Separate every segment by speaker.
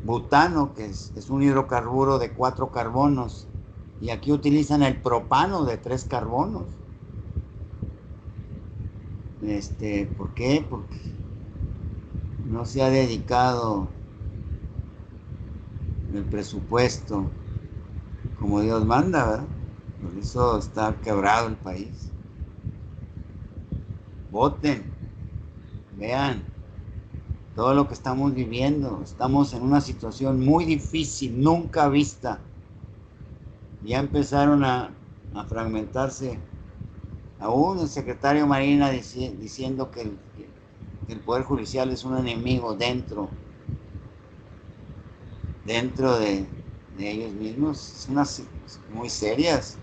Speaker 1: butano, que es un hidrocarburo de 4 carbonos, y aquí utilizan el propano de 3 carbonos. ¿Por qué? Porque no se ha dedicado el presupuesto como Dios manda, ¿verdad? Por eso está quebrado el país. Voten, vean todo lo que estamos viviendo. Estamos en una situación muy difícil, nunca vista. Ya empezaron a fragmentarse. Aún el secretario Marina diciendo que el Poder Judicial es un enemigo dentro de ellos mismos. Son unas muy serias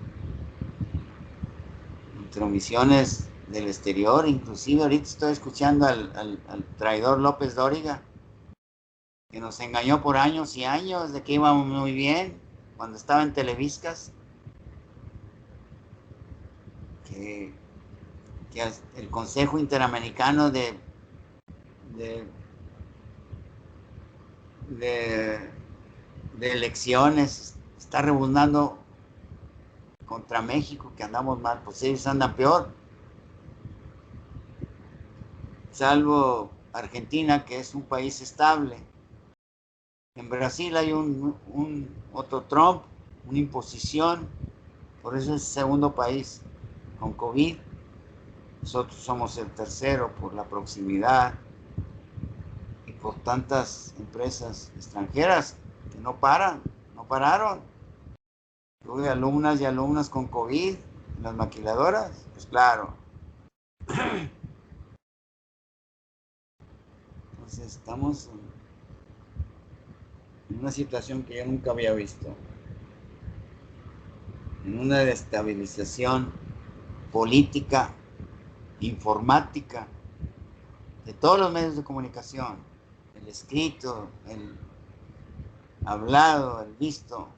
Speaker 1: intromisiones del exterior. Inclusive ahorita estoy escuchando al traidor López Dóriga, que nos engañó por años y años de que íbamos muy bien cuando estaba en Televiscas, que el Consejo Interamericano de, de, de elecciones está rebuznando contra México, que andamos mal. Pues ellos andan peor, salvo Argentina, que es un país estable. En Brasil hay un otro Trump, una imposición, por eso es el segundo país con COVID. Nosotros somos el tercero por la proximidad y por tantas empresas extranjeras que no pararon. Tuve alumnas y alumnas con COVID en las maquiladoras, pues claro. Entonces estamos en una situación que yo nunca había visto, en una destabilización política, informática, de todos los medios de comunicación, el escrito, el hablado, el visto.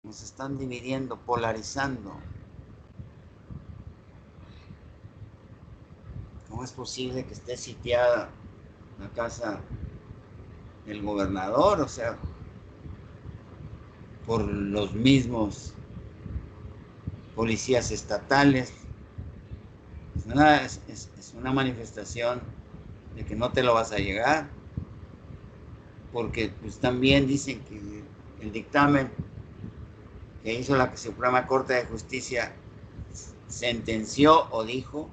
Speaker 1: Nos están dividiendo, polarizando. ¿Cómo es posible que esté sitiada la casa del gobernador? O sea, por los mismos policías estatales. Es una manifestación de que no te lo vas a llegar, porque pues también dicen que el dictamen que hizo la Suprema Corte de Justicia sentenció o dijo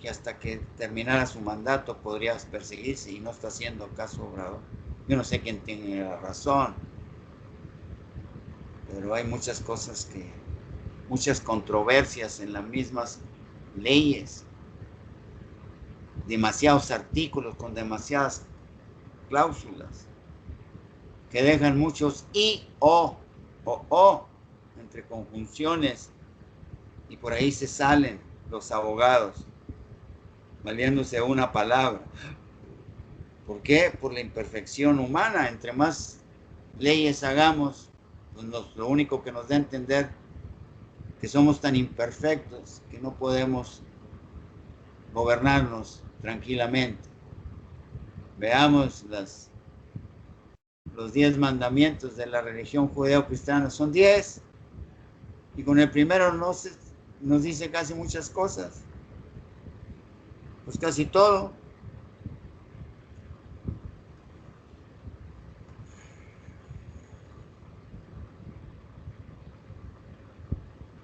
Speaker 1: que hasta que terminara su mandato podrías perseguirse, y no está haciendo caso Obrador. Yo no sé quién tiene la razón, pero hay muchas cosas muchas controversias en las mismas leyes, demasiados artículos con demasiadas cláusulas que dejan muchos y o entre conjunciones, y por ahí se salen los abogados valiéndose una palabra. ¿Por qué? Por la imperfección humana. Entre más leyes hagamos, pues lo único que nos da a entender que somos tan imperfectos que no podemos gobernarnos tranquilamente. Veamos los 10 mandamientos de la religión judeo-cristiana. Son 10, y con el primero nos dice casi muchas cosas, pues casi todo.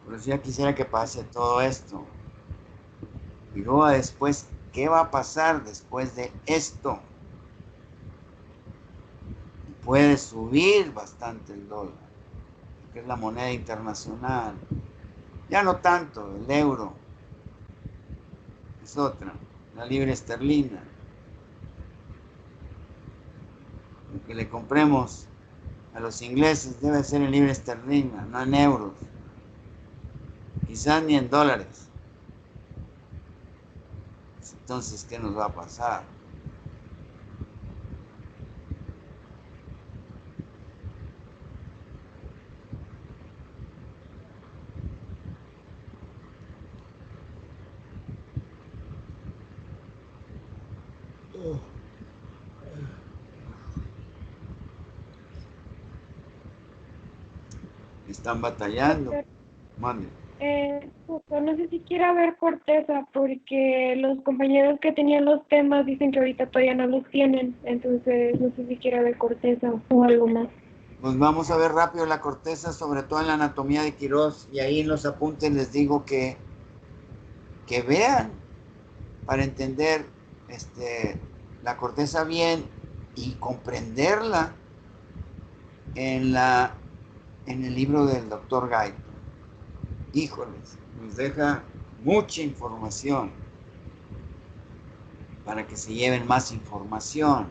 Speaker 1: Por eso ya quisiera que pase todo esto. Y luego después, ¿qué va a pasar después de esto? Puede subir bastante el dólar, que es la moneda internacional. Ya no tanto, el euro es otra, la libra esterlina. Lo que le compremos a los ingleses debe ser en libra esterlina, no en euros, quizás ni en dólares. Entonces, ¿qué nos va a pasar? Están batallando.
Speaker 2: Doctor,
Speaker 1: Mande.
Speaker 2: justo, no sé si quiera ver corteza, porque los compañeros que tenían los temas dicen que ahorita todavía no los tienen, entonces no sé si quiera ver corteza o algo más.
Speaker 1: Pues vamos a ver rápido la corteza, sobre todo en la anatomía de Quirós, y ahí en los apuntes les digo que vean para entender la corteza bien y comprenderla en, en el libro del doctor Gaiton. Híjoles, nos deja mucha información para que se lleven más información.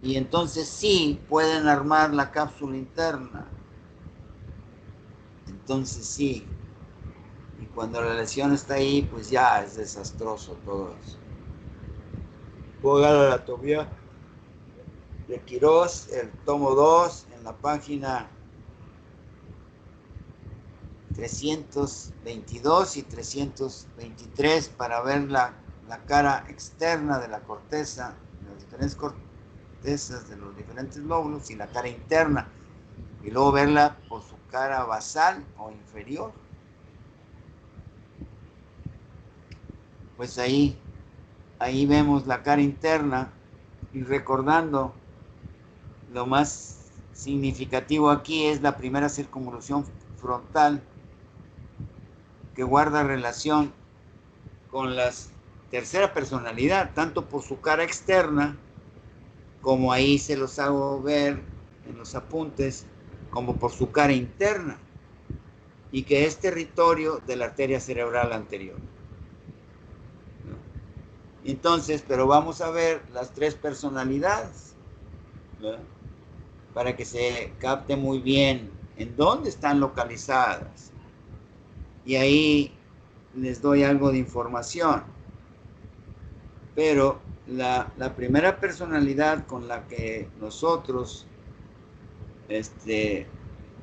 Speaker 1: Y entonces sí pueden armar la cápsula interna. Entonces sí. Y cuando la lesión está ahí, pues ya es desastroso todo eso. Ponga la anatomía de Quirós, el tomo 2, en la página 322 y 323 para ver la cara externa de la corteza, de las diferentes cortezas de los diferentes lóbulos y la cara interna, y luego verla por su cara basal o inferior. Pues ahí vemos la cara interna y recordando lo más significativo aquí es la primera circunvolución frontal que guarda relación con la tercera personalidad, tanto por su cara externa, como ahí se los hago ver en los apuntes, como por su cara interna, y que es territorio de la arteria cerebral anterior. Entonces, pero vamos a ver las tres personalidades, ¿verdad? Para que se capte muy bien en dónde están localizadas. Y ahí les doy algo de información. Pero la primera personalidad con la que nosotros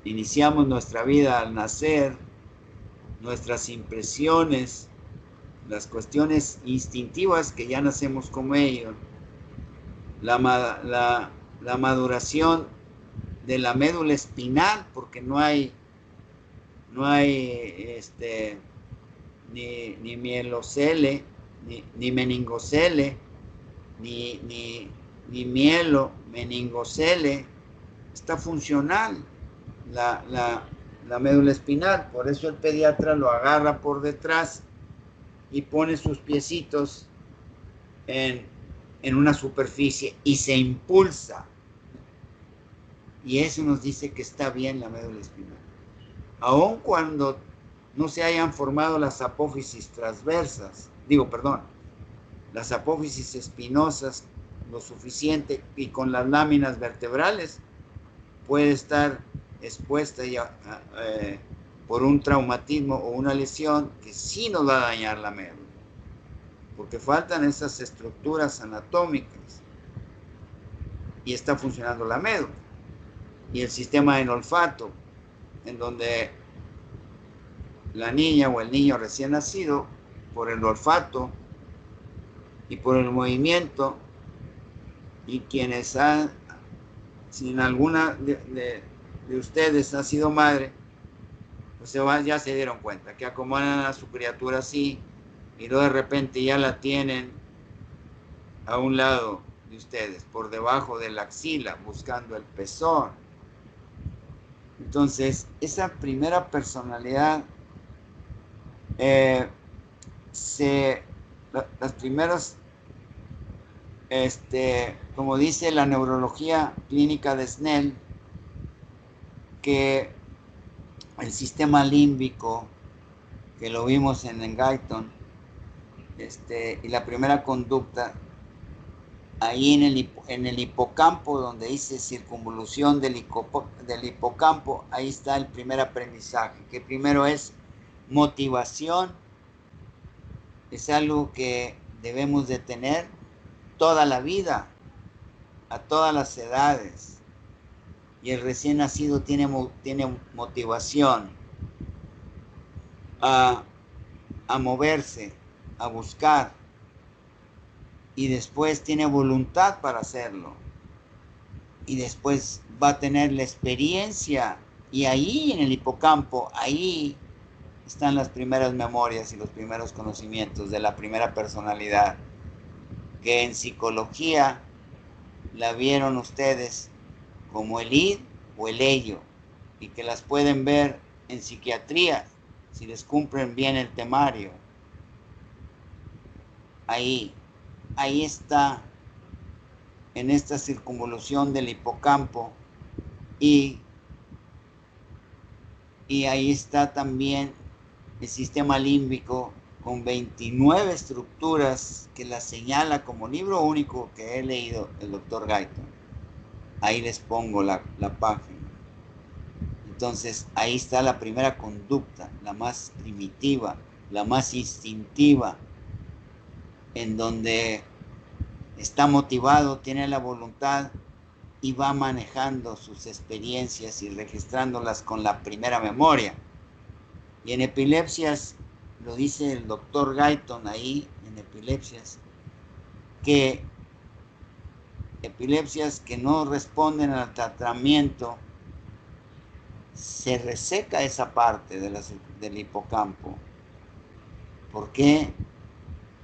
Speaker 1: iniciamos nuestra vida al nacer, nuestras impresiones, las cuestiones instintivas que ya nacemos con ello, la maduración de la médula espinal, porque no hay ni mielocele, ni meningocele, ni mielo, meningocele, está funcional la médula espinal, por eso el pediatra lo agarra por detrás y pone sus piecitos en una superficie y se impulsa. Y eso nos dice que está bien la médula espinal. Aun cuando no se hayan formado las apófisis transversas, las apófisis espinosas lo suficiente y con las láminas vertebrales puede estar expuesta ya, por un traumatismo o una lesión que sí nos va a dañar la médula, porque faltan esas estructuras anatómicas y está funcionando la médula. Y el sistema del olfato, en donde la niña o el niño recién nacido, por el olfato y por el movimiento, y quienes han, sin alguna de ustedes ha sido madre, pues ya se dieron cuenta que acomodan a su criatura así y luego de repente ya la tienen a un lado de ustedes, por debajo de la axila, buscando el pezón. Entonces, esa primera personalidad, las primeras, como dice la neurología clínica de Snell, que el sistema límbico, que lo vimos en Gaiton, y la primera conducta, ahí en el hipocampo, donde dice circunvolución del hipocampo, ahí está el primer aprendizaje, que primero es motivación, es algo que debemos de tener toda la vida, a todas las edades, y el recién nacido tiene motivación a moverse, a buscar, y después tiene voluntad para hacerlo. y después va a tener la experiencia, y ahí en el hipocampo, ahí están las primeras memorias y los primeros conocimientos de la primera personalidad, que en psicología la vieron ustedes como el id o el ello, y que las pueden ver en psiquiatría si les cumplen bien el temario. Ahí está, en esta circunvolución del hipocampo, y ahí está también el sistema límbico con 29 estructuras que la señala como libro único que he leído el doctor Guyton. Ahí les pongo la página. Entonces ahí está la primera conducta, la más primitiva, la más instintiva, en donde está motivado, tiene la voluntad y va manejando sus experiencias y registrándolas con la primera memoria. Y en epilepsias, lo dice el doctor Guyton ahí, en epilepsias, que epilepsias que no responden al tratamiento, se reseca esa parte del hipocampo. ¿Por qué?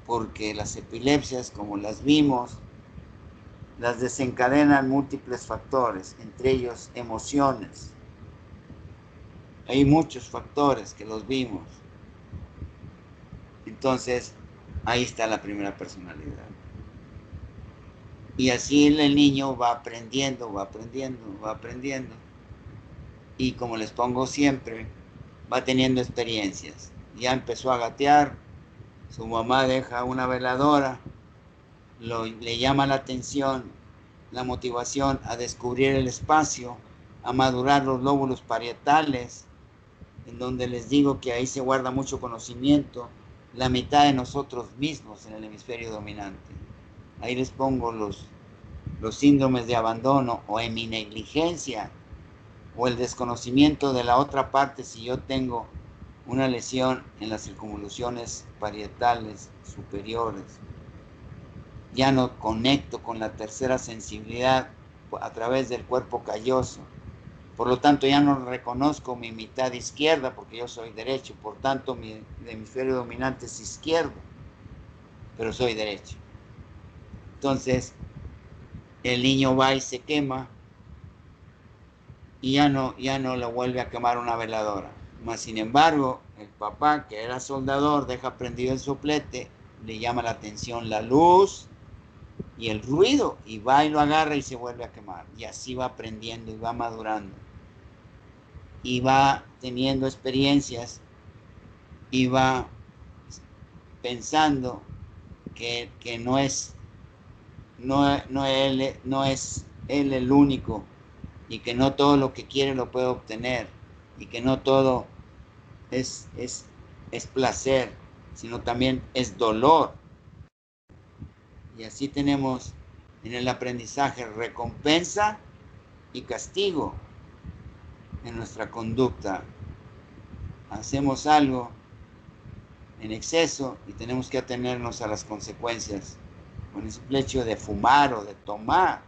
Speaker 1: Porque las epilepsias, como las vimos, las desencadenan múltiples factores, entre ellos emociones. Hay muchos factores que los vimos. Entonces, ahí está la primera personalidad. Y así el niño va aprendiendo, va aprendiendo, va aprendiendo. Y como les pongo siempre, va teniendo experiencias. Ya empezó a gatear, su mamá deja una veladora, le llama la atención, la motivación a descubrir el espacio, a madurar los lóbulos parietales, en donde les digo que ahí se guarda mucho conocimiento, la mitad de nosotros mismos en el hemisferio dominante. Ahí les pongo los síndromes de abandono o en mi negligencia o el desconocimiento de la otra parte si yo tengo una lesión en las circunvoluciones parietales superiores. Ya no conecto con la tercera sensibilidad a través del cuerpo calloso. Por lo tanto, ya no reconozco mi mitad izquierda porque yo soy derecho. Por tanto, mi hemisferio dominante es izquierdo, pero soy derecho. Entonces, el niño va y se quema y ya no le vuelve a quemar una veladora. Mas, sin embargo, el papá, que era soldador, deja prendido el soplete, le llama la atención la luz y el ruido, y va y lo agarra y se vuelve a quemar. Y así va aprendiendo y va madurando. Y va teniendo experiencias y va pensando que no es él el único, y que no todo lo que quiere lo puede obtener, y que no todo es placer, sino también es dolor. Y así tenemos en el aprendizaje recompensa y castigo en nuestra conducta. Hacemos algo en exceso y tenemos que atenernos a las consecuencias. Con el simple hecho de fumar o de tomar,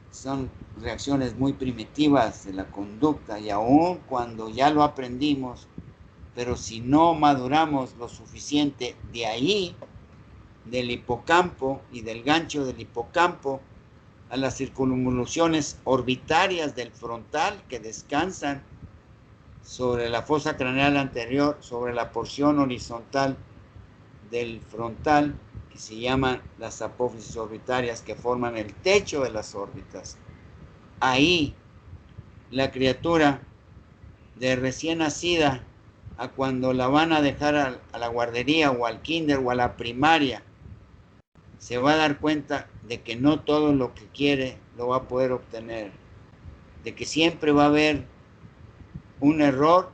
Speaker 1: son reacciones muy primitivas de la conducta, y aun cuando ya lo aprendimos, pero si no maduramos lo suficiente de ahí, del hipocampo y del gancho del hipocampo a las circunvoluciones orbitarias del frontal que descansan sobre la fosa craneal anterior, sobre la porción horizontal del frontal, que se llaman las apófisis orbitarias, que forman el techo de las órbitas. Ahí la criatura, de recién nacida a cuando la van a dejar a la guardería o al kinder o a la primaria, se va a dar cuenta de que no todo lo que quiere lo va a poder obtener, de que siempre va a haber un error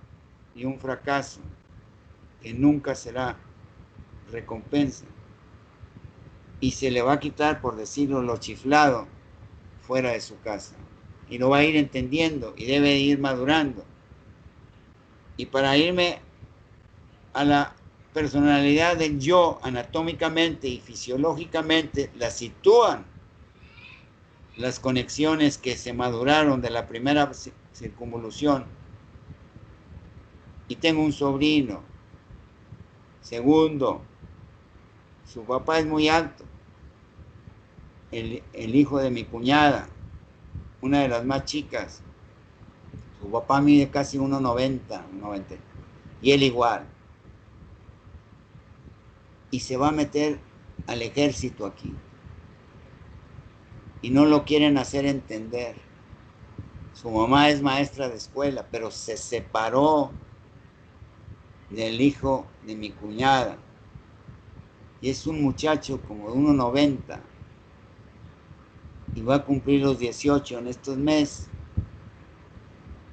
Speaker 1: y un fracaso, que nunca será recompensa, y se le va a quitar, por decirlo, lo chiflado fuera de su casa, y lo va a ir entendiendo y debe de ir madurando. Y para irme a la personalidad del yo, anatómicamente y fisiológicamente, la sitúan las conexiones que se maduraron de la primera circunvolución. Y tengo un sobrino. Segundo, su papá es muy alto. El hijo de mi cuñada, una de las más chicas, su papá mide casi 1,90, 90, y él igual. Y se va a meter al ejército aquí. Y no lo quieren hacer entender. Su mamá es maestra de escuela, pero se separó del hijo de mi cuñada. Y es un muchacho como de 1,90. Y va a cumplir los 18 en estos meses.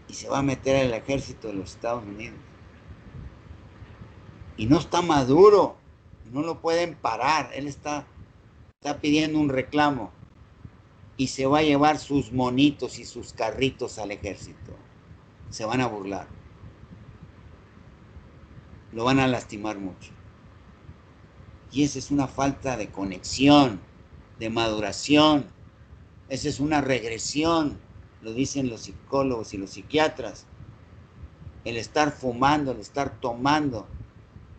Speaker 1: Y se va a meter al ejército de los Estados Unidos. Y no está maduro. No lo pueden parar. Él está pidiendo un reclamo. Y se va a llevar sus monitos y sus carritos al ejército. Se van a burlar. Lo van a lastimar mucho. Y esa es una falta de conexión, de maduración. Esa es una regresión, lo dicen los psicólogos y los psiquiatras. El estar fumando, el estar tomando.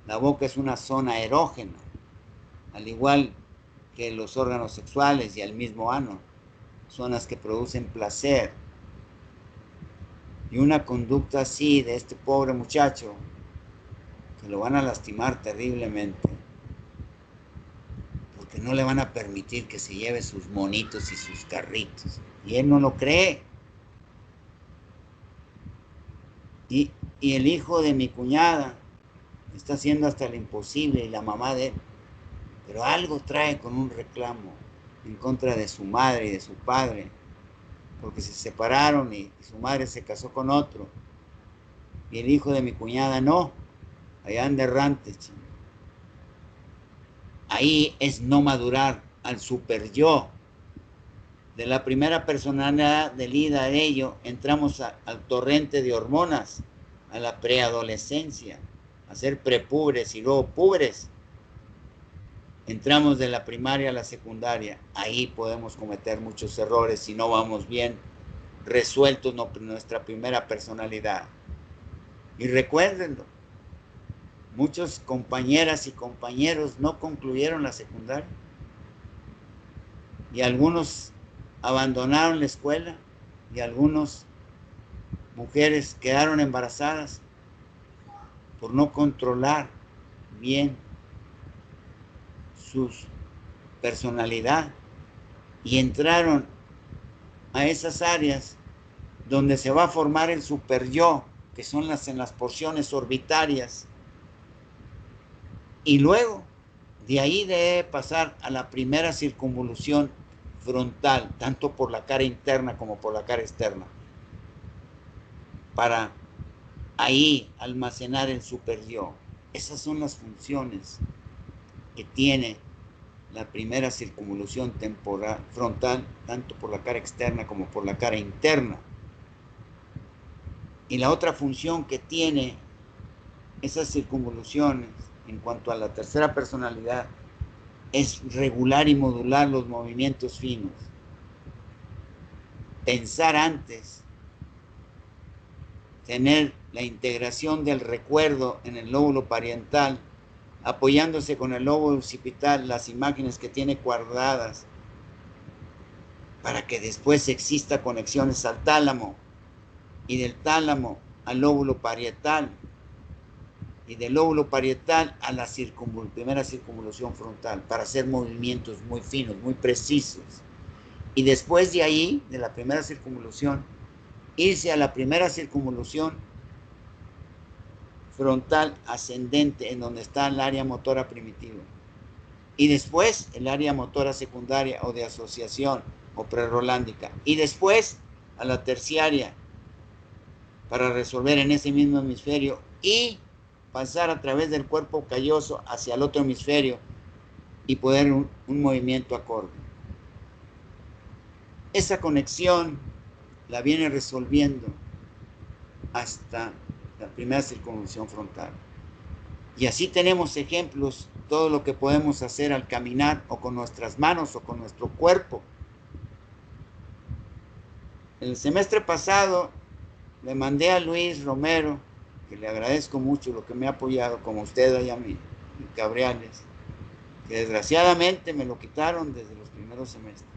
Speaker 1: La boca es una zona erógena, al igual que los órganos sexuales y el mismo ano. Zonas que producen placer. Y una conducta así de este pobre muchacho, que lo van a lastimar terriblemente. Porque no le van a permitir que se lleve sus monitos y sus carritos. Y él no lo cree. Y el hijo de mi cuñada está haciendo hasta lo imposible, y la mamá de él. Pero algo trae con un reclamo en contra de su madre y de su padre. Porque se separaron y su madre se casó con otro. Y el hijo de mi cuñada no. Allá anda errante, chino. Ahí es no madurar al super yo. De la primera personalidad del ida de ello, entramos al torrente de hormonas, a la preadolescencia, a ser prepubres y luego pubres. Entramos de la primaria a la secundaria. Ahí podemos cometer muchos errores si no vamos bien resueltos nuestra primera personalidad. Y recuérdenlo, muchos compañeras y compañeros no concluyeron la secundaria. Y algunos abandonaron la escuela y algunas mujeres quedaron embarazadas por no controlar bien su personalidad y entraron a esas áreas donde se va a formar el super yo, que son en las porciones orbitarias, y luego de ahí debe pasar a la primera circunvolución frontal, tanto por la cara interna como por la cara externa, para ahí almacenar el super yo. Esas son las funciones que tiene la primera circunvolución temporal frontal, tanto por la cara externa como por la cara interna. Y la otra función que tiene esas circunvoluciones en cuanto a la tercera personalidad es regular y modular los movimientos finos. Pensar antes, tener la integración del recuerdo en el lóbulo parietal, apoyándose con el lóbulo occipital, las imágenes que tiene guardadas, para que después exista conexiones al tálamo, y del tálamo al lóbulo parietal, y del lóbulo parietal a la primera circunvolución frontal, para hacer movimientos muy finos, muy precisos. Y después de ahí, de la primera circunvolución, irse a la primera circunvolución frontal ascendente, en donde está el área motora primitiva. Y después el área motora secundaria o de asociación o prerolándica. Y después a la terciaria, para resolver en ese mismo hemisferio y pasar a través del cuerpo calloso hacia el otro hemisferio y poder un movimiento acorde. Esa conexión la viene resolviendo hasta la primera circunvolución frontal. Y así tenemos ejemplos, todo lo que podemos hacer al caminar o con nuestras manos o con nuestro cuerpo. el semestre pasado le mandé a Luis Romero, que le agradezco mucho lo que me ha apoyado, como usted allá mi Cabriales, que desgraciadamente me lo quitaron desde los primeros semestres.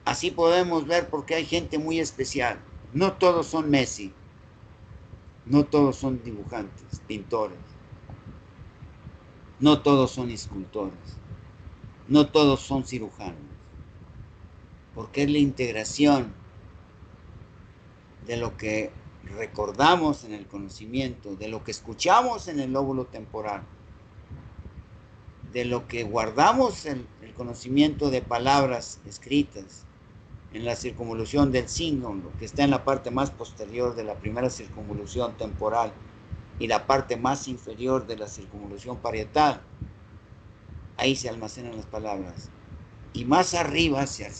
Speaker 1: Así podemos ver por qué hay gente muy especial. No todos son Messi, no todos son dibujantes, pintores, no todos son escultores, no todos son cirujanos, porque es la integración de lo que recordamos en el conocimiento, de lo que escuchamos en el lóbulo temporal, de lo que guardamos en el conocimiento de palabras escritas en la circunvolución del cíngulo, que está en la parte más posterior de la primera circunvolución temporal y la parte más inferior de la circunvolución parietal. Ahí se almacenan las palabras. Y más arriba se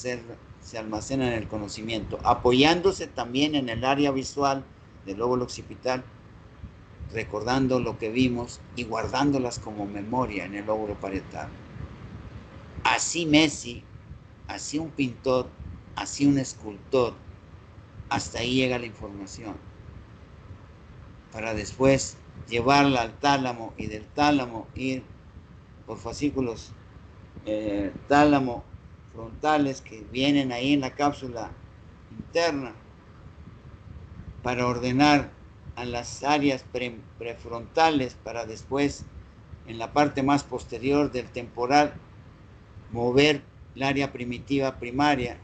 Speaker 1: almacena en el conocimiento, apoyándose también en el área visual del lóbulo occipital, recordando lo que vimos y guardándolas como memoria en el lóbulo parietal. Así Messi, así un pintor, así un escultor, hasta ahí llega la información, para después llevarla al tálamo y del tálamo ir por fascículos tálamo frontales que vienen ahí en la cápsula interna para ordenar a las áreas prefrontales, para después en la parte más posterior del temporal mover el área primitiva primaria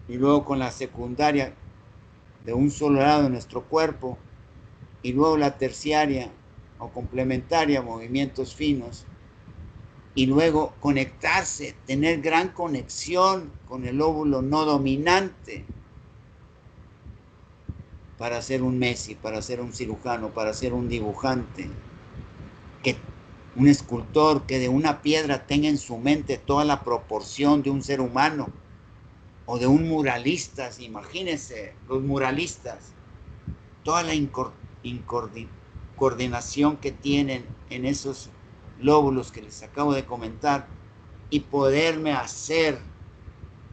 Speaker 1: y luego con la secundaria de un solo lado de nuestro cuerpo y luego la terciaria o complementaria, movimientos finos, y luego conectarse, tener gran conexión con el lóbulo no dominante para ser un Messi, para ser un cirujano, para ser un dibujante, que un escultor que de una piedra tenga en su mente toda la proporción de un ser humano, o de un muralista, imagínense, los muralistas, toda la coordinación que tienen en esos lóbulos que les acabo de comentar, y poderme hacer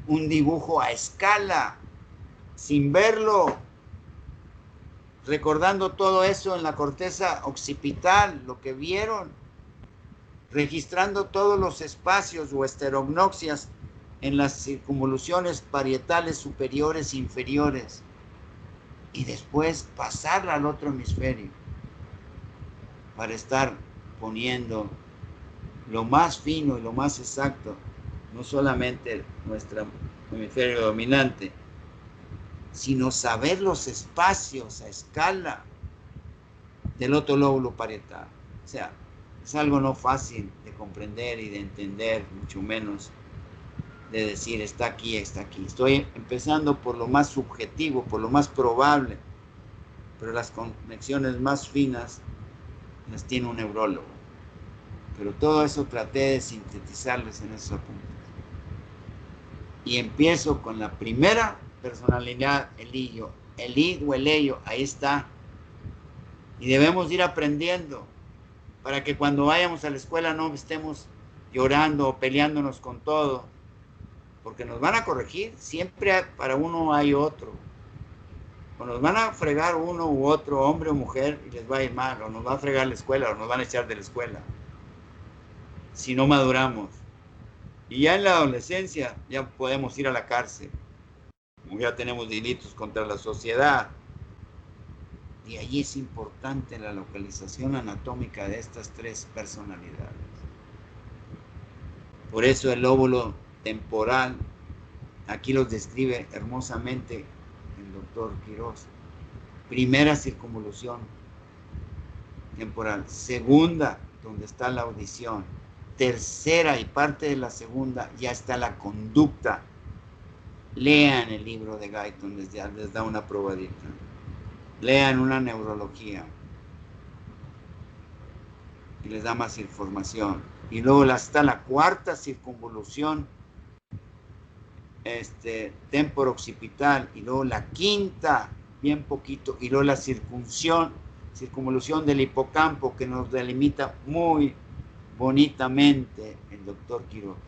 Speaker 1: un dibujo a escala, sin verlo, recordando todo eso en la corteza occipital, lo que vieron, registrando todos los espacios o esterognoxias en las circunvoluciones parietales superiores e inferiores, y después pasarla al otro hemisferio para estar poniendo lo más fino y lo más exacto, no solamente nuestro hemisferio dominante, sino saber los espacios a escala del otro lóbulo parietal. O sea, es algo no fácil de comprender y de entender, mucho menos de decir está aquí, está aquí. Estoy empezando por lo más subjetivo, por lo más probable, pero las conexiones más finas las tiene un neurólogo. Pero todo eso traté de sintetizarles en esos apuntes. Y empiezo con la primera personalidad, el illo. El id o el ello, ahí está. Y debemos ir aprendiendo para que cuando vayamos a la escuela no estemos llorando o peleándonos con todo, porque nos van a corregir. Siempre para uno hay otro. O nos van a fregar uno u otro, hombre o mujer, y les va a ir mal, o nos va a fregar la escuela, o nos van a echar de la escuela, si no maduramos. Y ya en la adolescencia ya podemos ir a la cárcel, ya tenemos delitos contra la sociedad. Y ahí es importante la localización anatómica de estas tres personalidades. Por eso el lóbulo temporal, aquí los describe hermosamente el doctor Quirós. Primera circunvolución temporal. Segunda, donde está la audición. Tercera y parte de la segunda, ya está la conducta. Lean el libro de Guyton, les da una probadita. Lean una neurología y les da más información. Y luego está la cuarta circunvolución temporo-occipital, y luego la quinta, bien poquito, y luego la circunvolución del hipocampo, que nos delimita muy bonitamente el doctor Quiroga.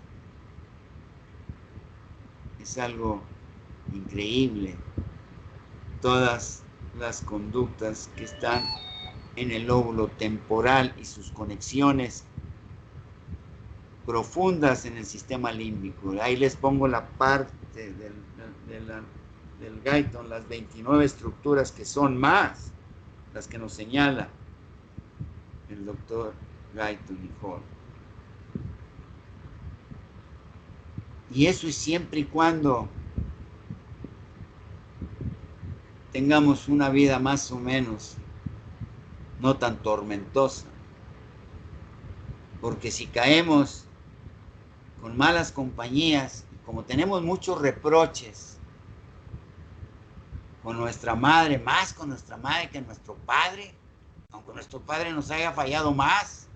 Speaker 1: Es algo increíble. Todas las conductas que están en el lóbulo temporal y sus conexiones profundas en el sistema límbico. Ahí les pongo la parte del Guyton, las 29 estructuras que son más las que nos señala el doctor Guyton y Hall. Y eso es siempre y cuando tengamos una vida más o menos no tan tormentosa. Porque si caemos con malas compañías, como tenemos muchos reproches con nuestra madre, más con nuestra madre que nuestro padre, aunque nuestro padre nos haya fallado más,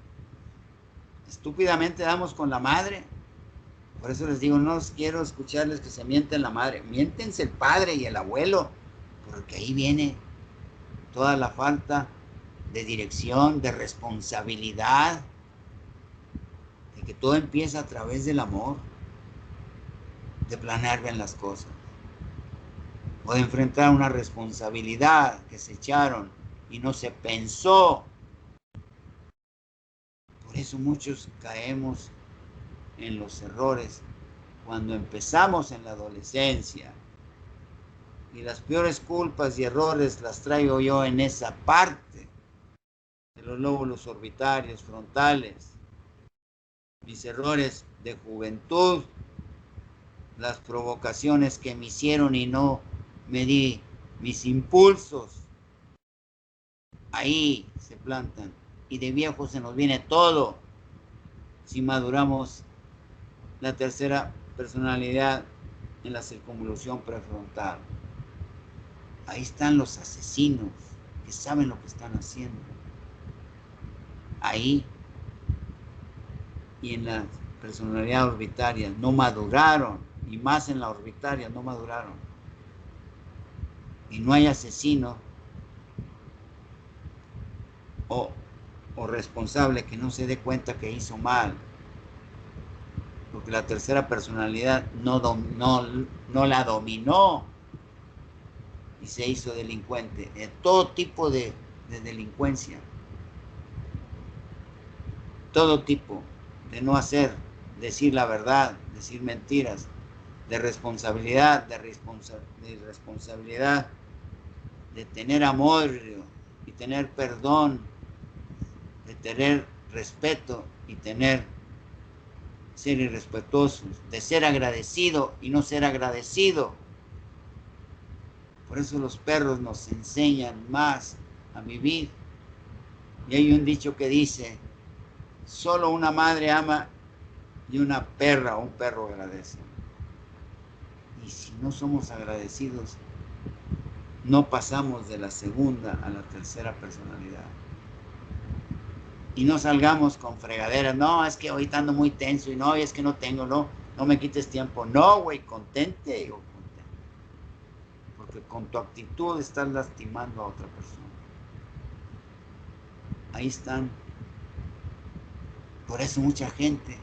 Speaker 1: estúpidamente damos con la madre. Por eso les digo, no quiero escucharles que se mienten la madre, miéntense el padre y el abuelo, porque ahí viene toda la falta de dirección, de responsabilidad, de que todo empieza a través del amor, de planear bien las cosas, o de enfrentar una responsabilidad que se echaron y no se pensó. Por eso muchos caemos en los errores cuando empezamos en la adolescencia. Y las peores culpas y errores las traigo yo en esa parte de los lóbulos orbitarios frontales. Mis errores de juventud, las provocaciones que me hicieron y no me di mis impulsos, ahí se plantan. Y de viejo se nos viene todo si maduramos la tercera personalidad en la circunvolución prefrontal. Ahí están los asesinos que saben lo que están haciendo. Ahí y en la personalidad orbitaria no maduraron, y más en la orbitaria no maduraron. Y no hay asesino o responsable que no se dé cuenta que hizo mal, porque la tercera personalidad no la dominó y se hizo delincuente de todo tipo de delincuencia, todo tipo de no hacer, decir la verdad, decir mentiras, de responsabilidad, de responsabilidad, de tener amor y tener perdón, de tener respeto y ser irrespetuosos, de ser agradecido y no ser agradecido. Por eso los perros nos enseñan más a vivir. Y hay un dicho que dice, solo una madre ama y una perra o un perro agradece. Y si no somos agradecidos, no pasamos de la segunda a la tercera personalidad. Y no salgamos con fregaderas, no, es que ahorita ando muy tenso, y no, es que no tengo, no me quites tiempo. No, güey, contente, porque con tu actitud estás lastimando a otra persona. Ahí están. Por eso mucha gente,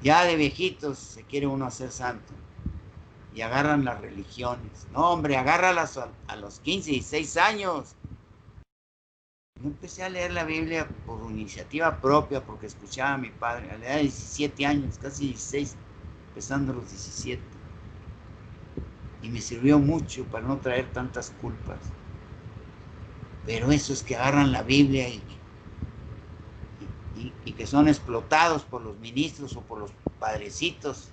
Speaker 1: ya de viejitos, se quiere uno hacer santo. Y agarran las religiones. No, hombre, agárralas a los 15 y 16 años. Yo empecé a leer la Biblia por iniciativa propia, porque escuchaba a mi padre a la edad de 17 años, casi 16, empezando los 17. Y me sirvió mucho para no traer tantas culpas. Pero esos que agarran la Biblia y que son explotados por los ministros o por los padrecitos,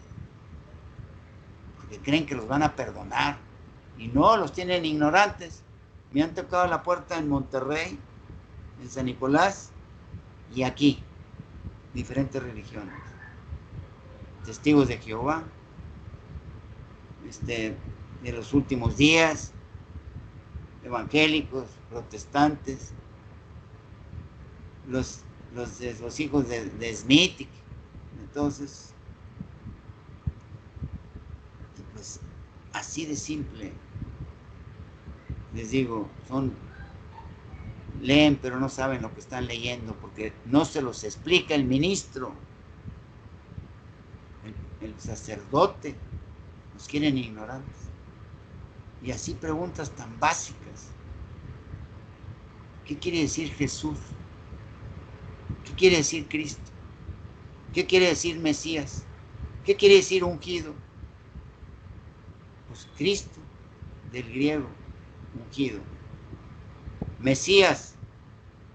Speaker 1: porque creen que los van a perdonar, y no, los tienen ignorantes. Me han tocado la puerta en Monterrey, en San Nicolás, y aquí, diferentes religiones. Testigos de Jehová, de los últimos días, evangélicos, protestantes, los hijos de Smith. Entonces, pues así de simple, les digo, son leen pero no saben lo que están leyendo porque no se los explica el ministro, el sacerdote, nos quieren ignorantes. Y así preguntas tan básicas. ¿Qué quiere decir Jesús? ¿Qué quiere decir Cristo? ¿Qué quiere decir Mesías? ¿Qué quiere decir ungido? Pues Cristo, del griego, ungido. Mesías,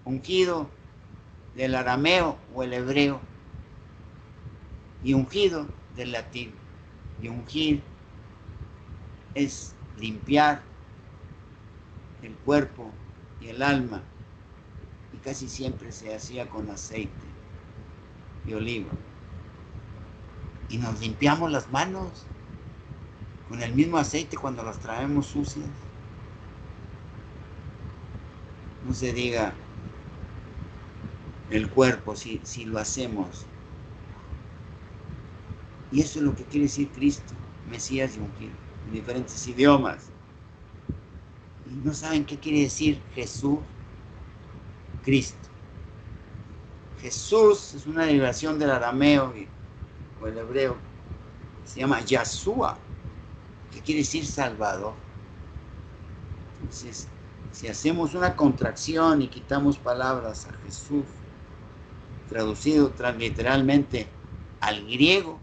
Speaker 1: ungido, del arameo o el hebreo. Y ungido, del latín. Y ungir es limpiar el cuerpo y el alma. Y casi siempre se hacía con aceite de oliva. Y nos limpiamos las manos con el mismo aceite cuando las traemos sucias. No se diga el cuerpo si lo hacemos. Y eso es lo que quiere decir Cristo, Mesías y ungido, en diferentes idiomas. Y no saben qué quiere decir Jesús, Cristo. Jesús es una derivación del arameo o el hebreo. Se llama Yahshua, que quiere decir Salvador. Entonces, si hacemos una contracción y quitamos palabras a Jesús, traducido literalmente al griego,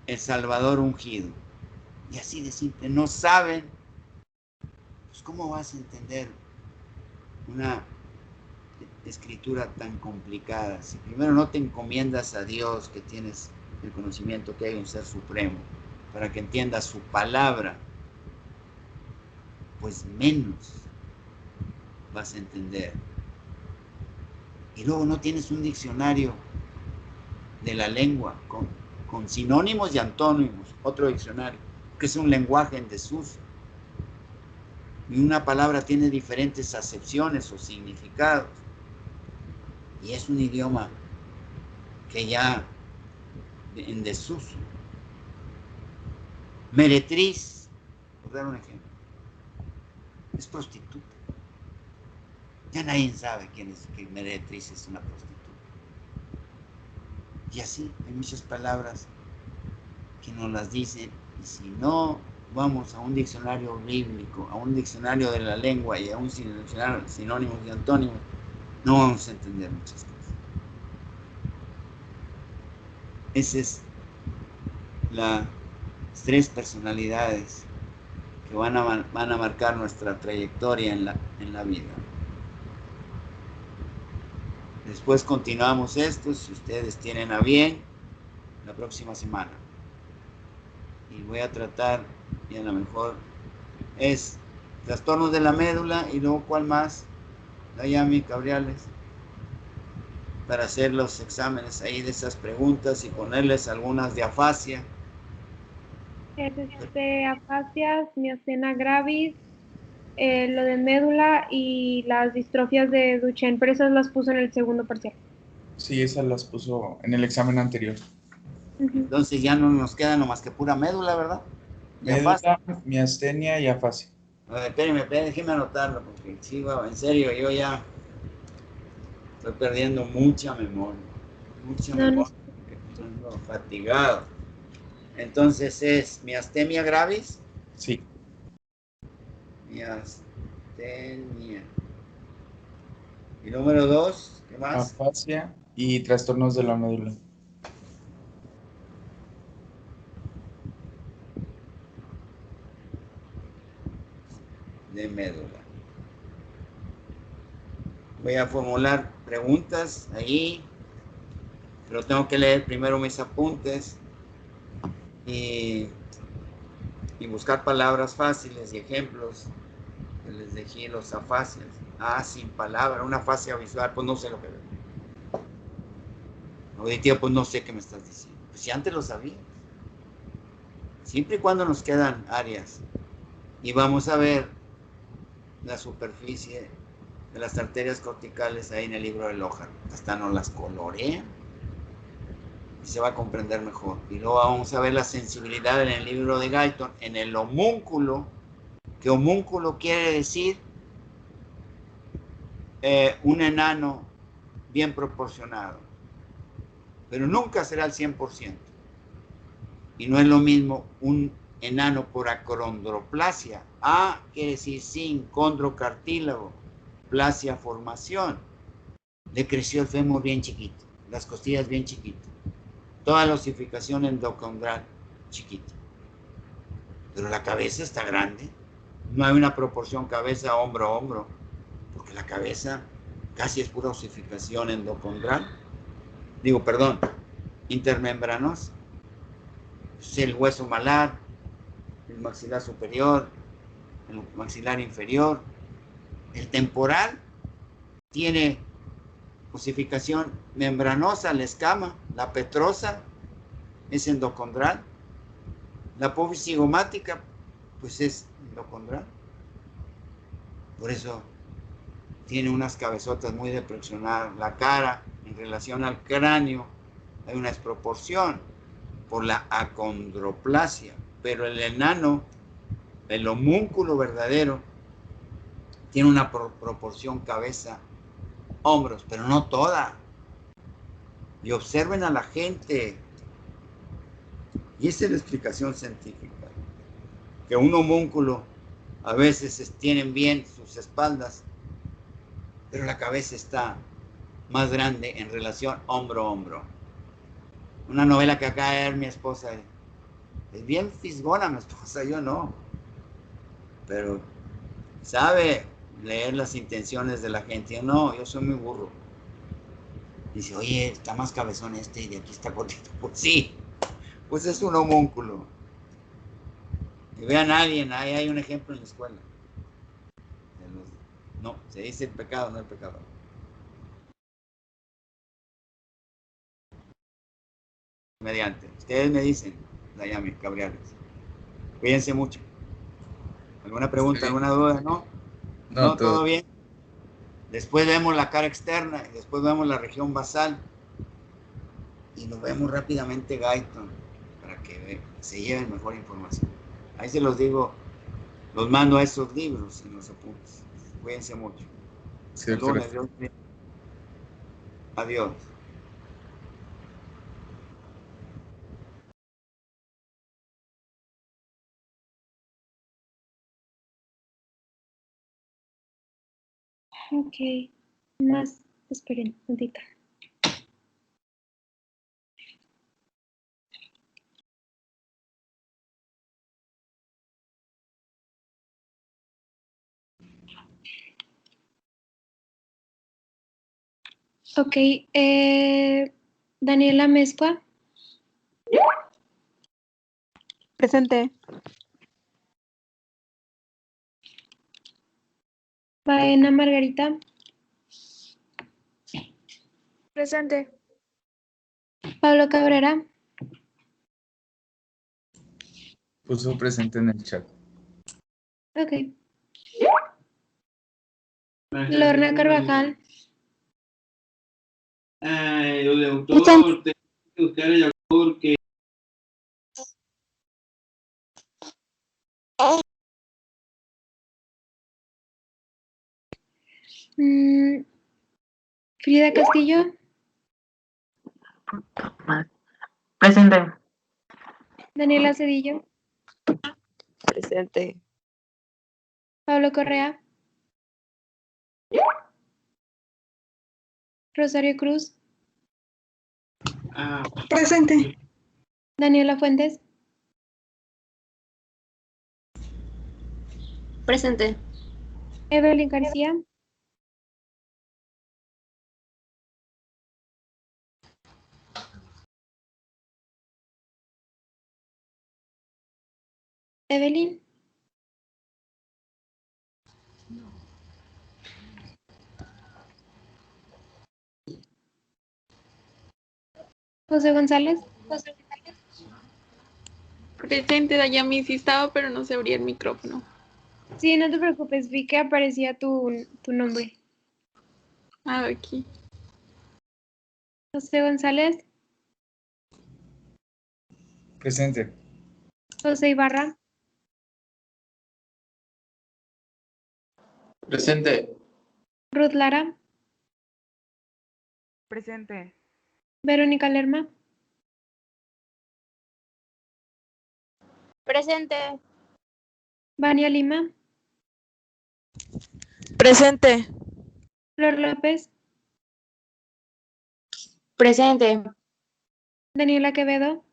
Speaker 1: el Salvador ungido. Y así de simple, no saben, pues ¿cómo vas a entender una escritura tan complicada? Si primero no te encomiendas a Dios, que tienes el conocimiento que hay un ser supremo, para que entiendas su palabra, pues menos vas a entender. Y luego no tienes un diccionario de la lengua con sinónimos y antónimos, otro diccionario, que es un lenguaje en desuso. Y una palabra tiene diferentes acepciones o significados. Y es un idioma que ya en desuso. Meretriz, por dar un ejemplo, es prostituta. Ya nadie sabe que meretriz es una prostituta. Y así hay muchas palabras que nos las dicen, y si no vamos a un diccionario bíblico, a un diccionario de la lengua y a un diccionario de sinónimos y antónimos, no vamos a entender muchas cosas. Esas es las 3 personalidades que van a marcar nuestra trayectoria en la vida. Después continuamos esto, si ustedes tienen a bien, la próxima semana. Y voy a tratar, y a lo mejor es trastornos de la médula, y luego ¿cuál más? Dayami Cabriales, para hacer los exámenes ahí de esas preguntas y ponerles algunas de afasia.
Speaker 2: Es afasias, miastenia gravis, lo de médula y las distrofias de Duchenne, pero esas las puso en el segundo parcial.
Speaker 3: Sí, esas las puso en el examen anterior.
Speaker 1: Entonces ya no nos queda nomás que pura médula, ¿verdad?
Speaker 3: Médula, miastenia y afasia.
Speaker 1: A ver, espérenme, déjenme anotarlo, porque sí, en serio, yo ya estoy perdiendo mucha memoria. Memoria, porque ando fatigado. Entonces es miastenia gravis.
Speaker 3: Sí.
Speaker 1: Miastenia. Y número 2, ¿qué más?
Speaker 3: Afasia y trastornos de la médula.
Speaker 1: De médula. Voy a formular preguntas ahí, pero tengo que leer primero mis apuntes y buscar palabras fáciles y ejemplos que les dejé los afasias. Sin palabra, una afasia visual, pues no sé lo que veo. Auditiva, pues no sé qué me estás diciendo. Pues si antes lo sabías. Siempre y cuando nos quedan áreas y vamos a ver la superficie de las arterias corticales ahí en el libro de Lohan, hasta nos las colorean y se va a comprender mejor. Y luego vamos a ver la sensibilidad en el libro de Guyton, en el homúnculo, que homúnculo quiere decir un enano bien proporcionado, pero nunca será el 100%. Y no es lo mismo un enano por acondroplasia. A quiere decir sin, condrocartílago, plasia formación. Le creció el fémur bien chiquito, las costillas bien chiquitas, toda la osificación endocondral chiquita. Pero la cabeza está grande. No hay una proporción cabeza, hombro, hombro, porque la cabeza casi es pura osificación endocondral. Digo, perdón, intermembranosa. Es el hueso malar, el maxilar superior, el maxilar inferior. El temporal tiene osificación membranosa, la escama, la petrosa es endocondral, la apófisis cigomática pues es endocondral. Por eso tiene unas cabezotas muy depresionadas. La cara en relación al cráneo hay una desproporción por la acondroplasia, pero el enano, el homúnculo verdadero, tiene una proporción cabeza-hombros, pero no toda. Y observen a la gente. Y esa es la explicación científica. Que un homúnculo a veces tienen bien sus espaldas, pero la cabeza está más grande en relación hombro-hombro. Una novela que acaba de ver mi esposa. Es bien fisgona mi esposa, yo no. Pero sabe leer las intenciones de la gente. Yo no, yo soy muy burro. Dice, oye, está más cabezón este y de aquí está cortito. Pues sí, pues es un homúnculo. Y vean a alguien, ahí hay un ejemplo en la escuela. No, se dice el pecado, no el pecador. Mediante. Ustedes me dicen, Dayami, Cabriales. Cuídense mucho. ¿Alguna pregunta, alguna duda? ¿No? No, todo bien. Después vemos la cara externa, y después vemos la región basal. Y nos vemos rápidamente Guyton para que se lleven mejor información. Ahí se los digo, los mando a esos libros en los apuntes. Cuídense mucho.
Speaker 3: Sí,
Speaker 1: El lunes, Dios mío. Adiós.
Speaker 2: Ok, más, esperen un tantito. Ok, Daniela Mezcua.
Speaker 4: Presente.
Speaker 2: Baena Margarita.
Speaker 4: Presente.
Speaker 2: Pablo Cabrera.
Speaker 3: Puso presente en el chat.
Speaker 2: Ok. Lorna Carvajal.
Speaker 5: El autor, tengo que buscar el autor que...
Speaker 2: Frida Castillo.
Speaker 6: Presente.
Speaker 2: Daniela Cedillo.
Speaker 4: Presente.
Speaker 2: Pablo Correa. Rosario Cruz.
Speaker 4: Presente.
Speaker 2: Daniela Fuentes.
Speaker 6: Presente.
Speaker 2: Evelyn García. Evelyn. José González.
Speaker 4: Presente, Dayami, sí estaba, pero no se abría el micrófono.
Speaker 2: Sí, no te preocupes, vi que aparecía tu nombre.
Speaker 4: Ah, aquí.
Speaker 2: José González.
Speaker 3: Presente.
Speaker 2: José Ibarra.
Speaker 3: Presente.
Speaker 2: Ruth Lara,
Speaker 7: Presente.
Speaker 2: Verónica Lerma,
Speaker 8: Presente.
Speaker 2: Vania Lima,
Speaker 9: Presente.
Speaker 2: Flor López,
Speaker 6: Presente.
Speaker 2: Daniela Quevedo,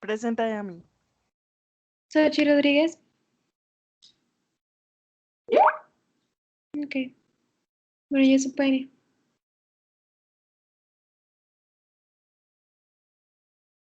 Speaker 7: Presente a mí.
Speaker 2: Sochi Rodríguez. Ok. Bueno, ya se puede ir.